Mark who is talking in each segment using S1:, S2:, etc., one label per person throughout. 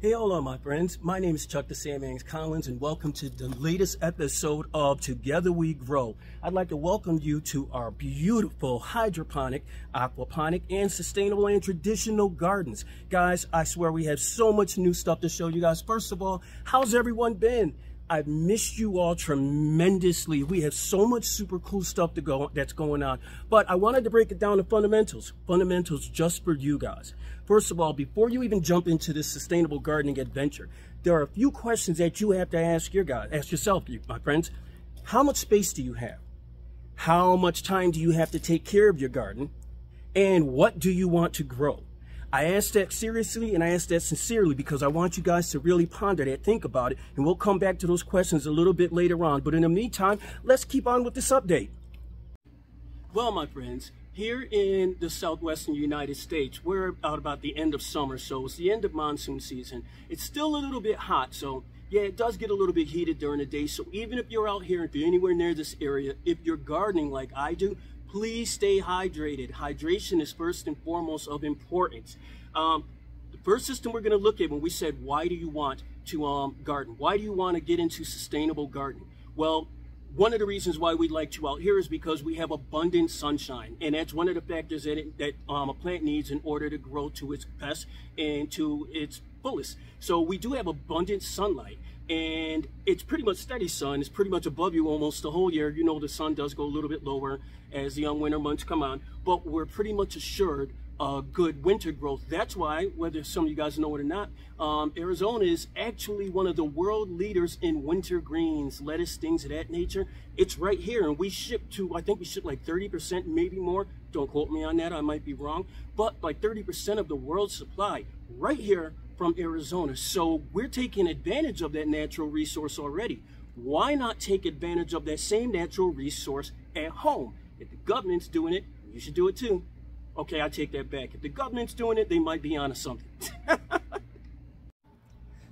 S1: Hey, hola, my friends. My name is Chuck the Sandman Collins, and welcome to the latest episode of Together We Grow. I'd like to welcome you to our beautiful hydroponic, aquaponic, and sustainable and traditional gardens. Guys, I swear we have so much new stuff to show you guys. First of all, how's everyone been? I've missed you all tremendously. We have so much super cool stuff that's going on. But I wanted to break it down to fundamentals. Fundamentals just for you guys. First of all, before you even jump into this sustainable gardening adventure, there are a few questions that you have to ask yourself, my friends. How much space do you have? How much time do you have to take care of your garden? And what do you want to grow? I ask that seriously and I ask that sincerely because I want you guys to really ponder that, think about it, and we'll come back to those questions a little bit later on. But in the meantime, let's keep on with this update. Well, my friends, here in the southwestern United States, we're out about the end of summer, so it's the end of monsoon season. It's still a little bit hot, so yeah, it does get a little bit heated during the day. So even if you're out here, if you're anywhere near this area, if you're gardening like I do, please stay hydrated. Hydration is first and foremost of importance. The first system we're going to look at when we said, why do you want to garden? Why do you want to get into sustainable gardening? Well, one of the reasons why we like to out here is because we have abundant sunshine. And that's one of the factors that a plant needs in order to grow to its best and to its fullest. So we do have abundant sunlight. And it's pretty much steady sun. It's pretty much above you almost the whole year. You know, the sun does go a little bit lower as the winter months come on, but we're pretty much assured good winter growth. That's why, whether some of you guys know it or not, Arizona is actually one of the world leaders in winter greens, lettuce, things of that nature. It's right here, and we ship to, I think we ship like 30%, maybe more. Don't quote me on that, I might be wrong, but like 30% of the world's supply right here from Arizona. So we're taking advantage of that natural resource already. Why not take advantage of that same natural resource at home? If the government's doing it, you should do it too. Okay, I take that back. If the government's doing it, they might be onto something.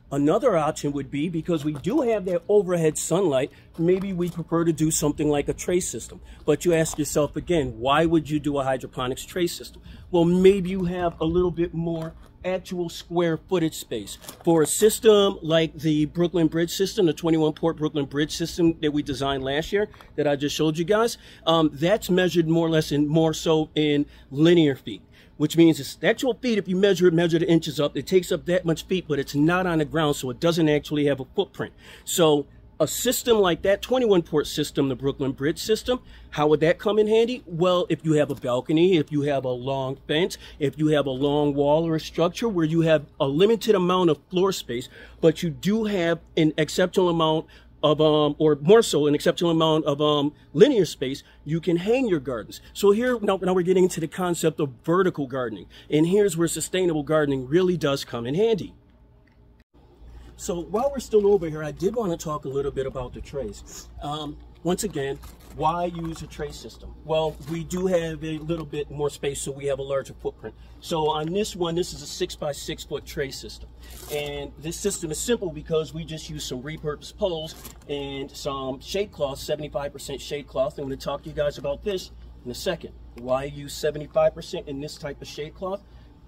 S1: Another option would be, because we do have that overhead sunlight, maybe we prefer to do something like a tray system. But you ask yourself again, why would you do a hydroponics tray system? Well, maybe you have a little bit more actual square footage space. For a system like the Brooklyn Bridge system, the 21 port Brooklyn Bridge system that we designed last year that I just showed you guys, that's measured more or less more so in linear feet, which means it's actual feet. If you measure the inches up, it takes up that much feet, but it's not on the ground, so it doesn't actually have a footprint. So a system like that, 21 port system, the Brooklyn Bridge system, how would that come in handy? Well, if you have a balcony, if you have a long fence, if you have a long wall or a structure where you have a limited amount of floor space, but you do have an exceptional amount of, or more so an exceptional amount of linear space, you can hang your gardens. So here, now we're getting into the concept of vertical gardening. And here's where sustainable gardening really does come in handy. So while we're still over here, I did want to talk a little bit about the trays. Once again, why use a tray system? Well, we do have a little bit more space, so we have a larger footprint. So on this one, this is a 6 by 6 foot tray system. And this system is simple because we just use some repurposed poles and some shade cloth, 75% shade cloth. I'm going to talk to you guys about this in a second. Why use 75% in this type of shade cloth?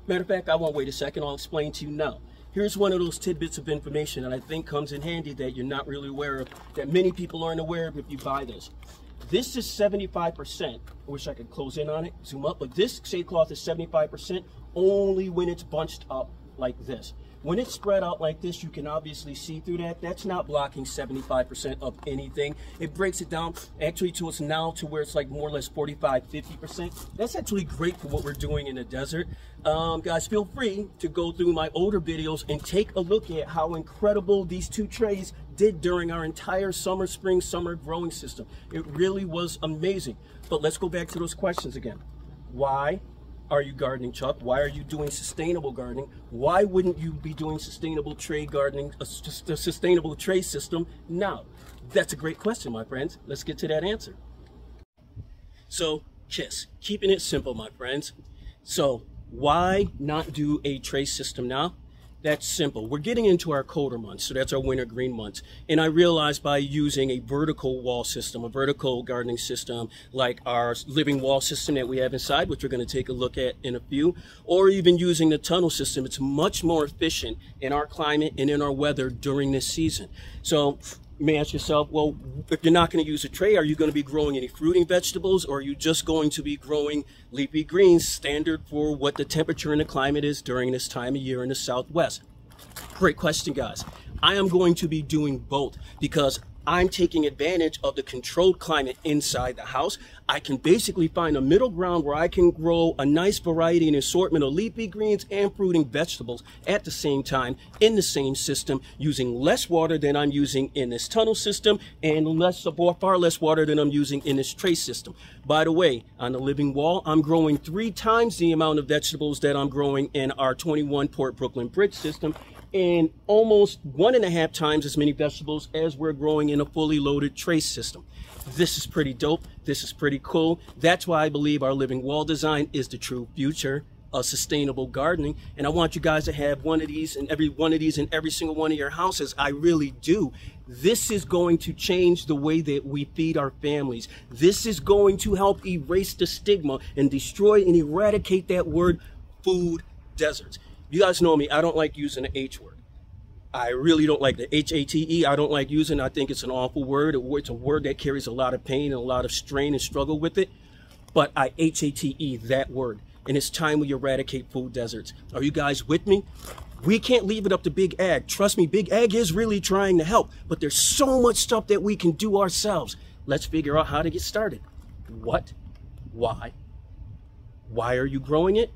S1: Matter of fact, I won't wait a second. I'll explain to you now. Here's one of those tidbits of information that I think comes in handy that you're not really aware of, that many people aren't aware of if you buy this. This is 75%. I wish I could close in on it, zoom up, but this shade cloth is 75% only when it's bunched up like this. When it's spread out like this, you can obviously see through that. That's not blocking 75% of anything. It breaks it down actually to us now to where it's like more or less 45, 50%. That's actually great for what we're doing in the desert. Guys, feel free to go through my older videos and take a look at how incredible these two trays did during our entire summer, spring, summer growing system. It really was amazing. But let's go back to those questions again. Why are you gardening, Chuck? Why are you doing sustainable gardening? Why wouldn't you be doing sustainable tray gardening, a sustainable tray system now? That's a great question, my friends. Let's get to that answer. So, keeping it simple, my friends. So, why not do a tray system now? That's simple. We're getting into our colder months, so that's our winter green months. And I realized by using a vertical wall system, a vertical gardening system, like our living wall system that we have inside, which we're going to take a look at in a few, or even using the tunnel system, it's much more efficient in our climate and in our weather during this season. So you may ask yourself, well, if you're not going to use a tray, are you going to be growing any fruiting vegetables, or are you just going to be growing leafy greens, standard for what the temperature and the climate is during this time of year in the Southwest? Great question, guys. I am going to be doing both because I'm taking advantage of the controlled climate inside the house. I can basically find a middle ground where I can grow a nice variety and assortment of leafy greens and fruiting vegetables at the same time in the same system, using less water than I'm using in this tunnel system and far less water than I'm using in this tray system. By the way, on the living wall, I'm growing 3 times the amount of vegetables that I'm growing in our 21 Port Brooklyn Bridge system, and almost 1.5 times as many vegetables as we're growing in a fully loaded tray system. This is pretty dope. This is pretty cool. That's why I believe our living wall design is the true future of sustainable gardening. And I want you guys to have one of these in every single one of your houses. I really do. This is going to change the way that we feed our families. This is going to help erase the stigma and destroy and eradicate that word food deserts. You guys know me, I don't like using the H word. I really don't like the H-A-T-E. I don't like using it. I think it's an awful word. It's a word that carries a lot of pain and a lot of strain and struggle with it. But I H-A-T-E that word. And it's time we eradicate food deserts. Are you guys with me? We can't leave it up to Big Ag. Trust me, Big Ag is really trying to help. But there's so much stuff that we can do ourselves. Let's figure out how to get started. What? Why? Why are you growing it?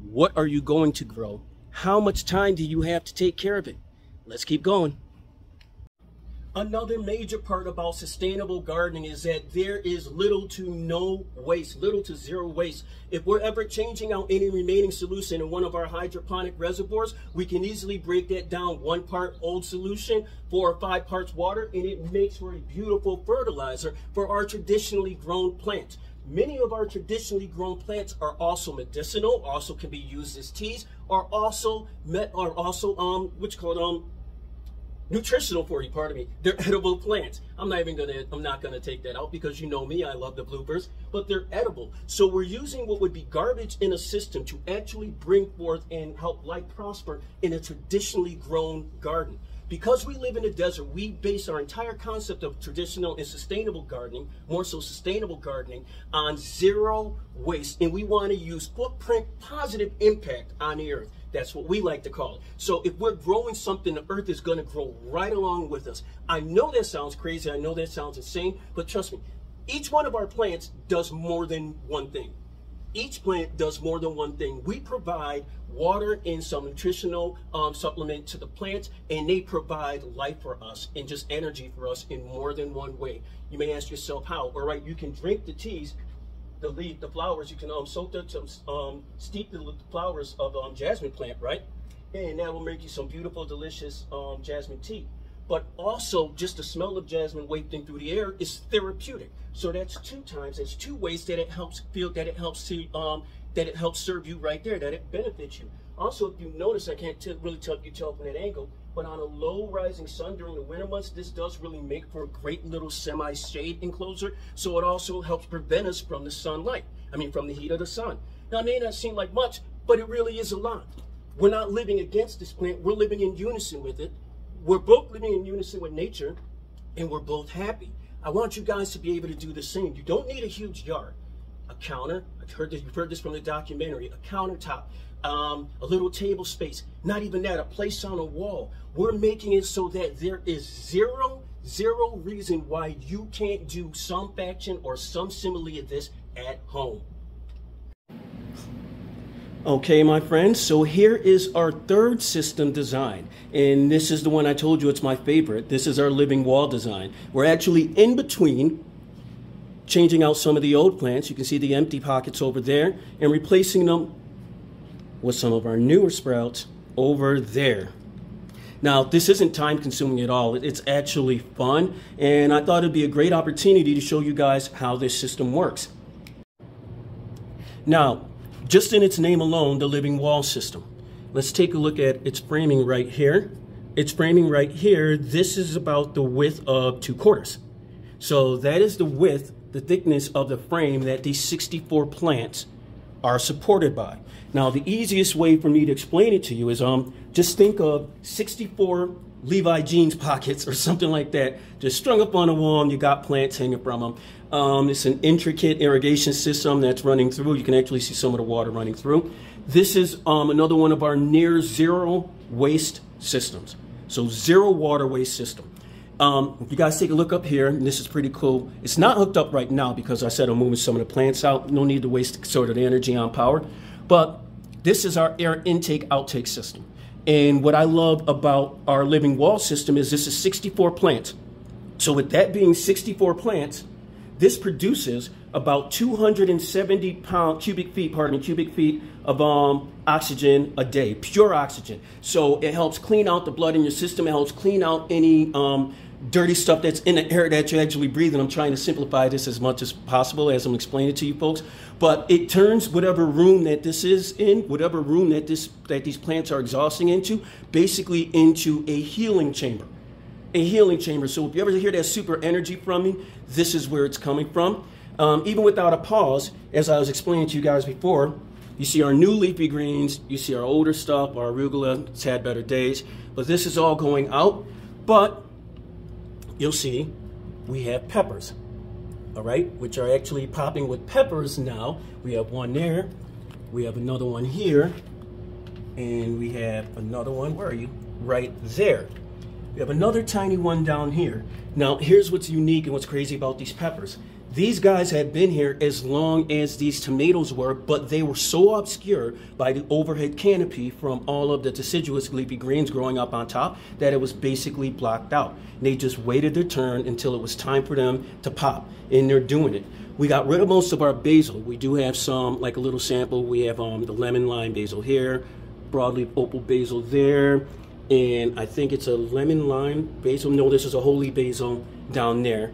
S1: What are you going to grow? How much time do you have to take care of it? Let's keep going. Another major part about sustainable gardening is that there is little to no waste, little to zero waste. If we're ever changing out any remaining solution in one of our hydroponic reservoirs, we can easily break that down 1 part old solution, 4 or 5 parts water, and it makes for a beautiful fertilizer for our traditionally grown plants. Many of our traditionally grown plants are also medicinal, also can be used as teas, are also nutritional for you, pardon me. They're edible plants. I'm not gonna take that out because you know me, I love the bloopers, but they're edible. So we're using what would be garbage in a system to actually bring forth and help life prosper in a traditionally grown garden. Because we live in a desert, we base our entire concept of traditional and sustainable gardening, more so sustainable gardening, on zero waste. And we want to use footprint positive impact on the earth. That's what we like to call it. So if we're growing something, the earth is going to grow right along with us. I know that sounds crazy. I know that sounds insane. But trust me, each one of our plants does more than one thing. Each plant does more than one thing. We provide water and some nutritional supplement to the plants, and they provide life for us and just energy for us in more than one way. You may ask yourself how. All right, you can drink the teas, the flowers. You can soak steep the flowers of jasmine plant, right? And that will make you some beautiful, delicious jasmine tea. But also, just the smell of jasmine wafting through the air is therapeutic. So that's 2 times. That's 2 ways that it helps serve you right there, that it benefits you. Also, if you notice, I can't really tell from that angle, but on a low rising sun during the winter months, this does really make for a great little semi-shade enclosure. So it also helps prevent us from the sunlight. From the heat of the sun. Now, it may not seem like much, but it really is a lot. We're not living against this plant. We're living in unison with it. We're both living in unison with nature, and we're both happy. I want you guys to be able to do the same. You don't need a huge yard. A counter, you've heard this from the documentary, a countertop, a little table space, not even that, a place on a wall. We're making it so that there is zero reason why you can't do some faction or some simile of this at home. Okay, my friends, so here is our 3rd system design. And this is the one I told you it's my favorite. This is our living wall design. We're actually in between changing out some of the old plants. You can see the empty pockets over there and replacing them with some of our newer sprouts over there. Now, this isn't time consuming at all. It's actually fun. And I thought it'd be a great opportunity to show you guys how this system works. Now, just in its name alone, the living wall system. let's take a look at its framing right here. Its framing right here, this is about the width of 2/4. So that is the width, the thickness of the frame that these 64 plants are supported by. Now, the easiest way for me to explain it to you is just think of 64 Levi jeans pockets or something like that, just strung up on a wall, and you got plants hanging from them. It's an intricate irrigation system that's running through. You can actually see some of the water running through. This is another one of our near zero waste systems. So zero water waste system. If you guys take a look up here, and this is pretty cool. It's not hooked up right now because I said I'm moving some of the plants out. No need to waste sort of the energy on power. But this is our air intake outtake system. And what I love about our living wall system is this is 64 plants. So with that being 64 plants, this produces about 270 cubic feet of oxygen a day, pure oxygen. So it helps clean out the blood in your system. It helps clean out any dirty stuff that's in the air that you're actually breathing. I'm trying to simplify this as much as possible as I'm explaining it to you folks. But it turns whatever room that this is in, whatever room that these plants are exhausting into, basically into a healing chamber. A healing chamber. So if you ever hear that super energy from me, this is where it's coming from. Even without a pause, as I was explaining to you guys before, you see our new leafy greens, you see our older stuff, our arugula, it's had better days, but this is all going out. But you'll see we have peppers, all right, which are actually popping with peppers now. We have one there, we have another one here, and we have another one, where are you? Right there. We have another tiny one down here. Now, here's what's unique and what's crazy about these peppers. These guys have been here as long as these tomatoes were, but they were so obscured by the overhead canopy from all of the deciduous leafy greens growing up on top that it was basically blocked out. And they just waited their turn until it was time for them to pop, and they're doing it. We got rid of most of our basil. We do have some, like a little sample. We have the lemon lime basil here, broadleaf opal basil there, and I think it's a lemon lime basil. No, this is a holy basil down there.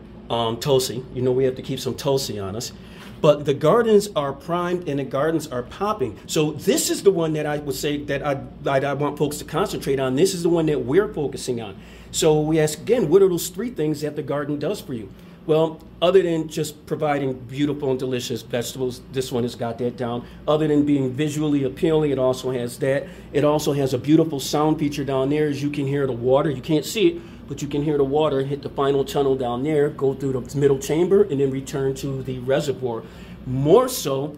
S1: Tulsi, you know we have to keep some Tulsi on us. But the gardens are primed and the gardens are popping. So this is the one that I would say that I want folks to concentrate on. This is the one that we're focusing on. So we ask again, what are those 3 things that the garden does for you? Well, other than just providing beautiful and delicious vegetables, this one has got that down. Other than being visually appealing, it also has that. It also has a beautiful sound feature down there, as you can hear the water. You can't see it, but you can hear the water hit the final tunnel down there, go through the middle chamber, and then return to the reservoir. More so,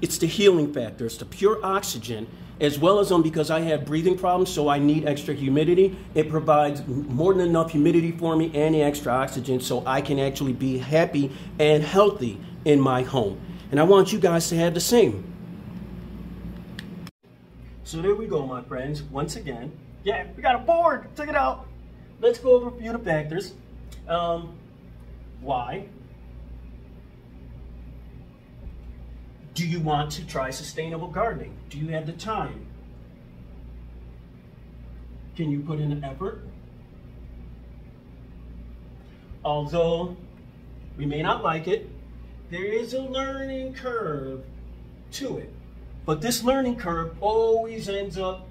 S1: it's the healing factor. It's the pure oxygen, as well as because I have breathing problems, so I need extra humidity. It provides more than enough humidity for me and the extra oxygen so I can actually be happy and healthy in my home. And I want you guys to have the same. So there we go, my friends. Once again, yeah, we got a board. Check it out. Let's go over a few of the factors. Why? Do you want to try sustainable gardening? Do you have the time? Can you put in the effort? Although we may not like it, there is a learning curve to it. But this learning curve always ends up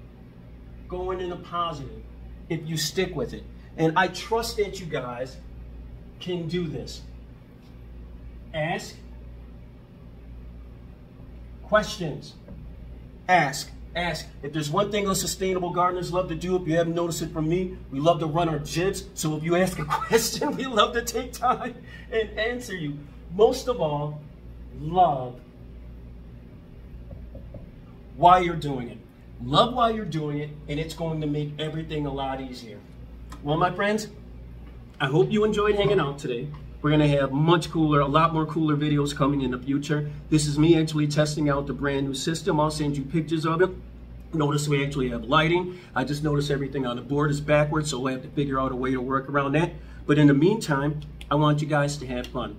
S1: going in a positive if you stick with it. And I trust that you guys can do this. Ask questions. Ask. If there's one thing us sustainable gardeners love to do, if you haven't noticed it from me, we love to run our jibs. So if you ask a question, we love to take time and answer you. Most of all, love why you're doing it. Love why you're doing it, and it's going to make everything a lot easier. Well, my friends, I hope you enjoyed hanging out today. We're going to have a lot more cooler videos coming in the future. This is me actually testing out the brand new system. I'll send you pictures of it. Notice we actually have lighting. I just noticed everything on the board is backwards, so we'll have to figure out a way to work around that. But in the meantime, I want you guys to have fun.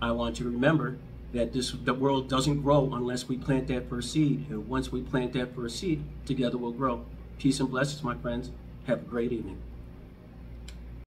S1: I want you to remember that the world doesn't grow unless we plant that first seed. And once we plant that first seed, together we'll grow. Peace and blessings, my friends. Have a great evening.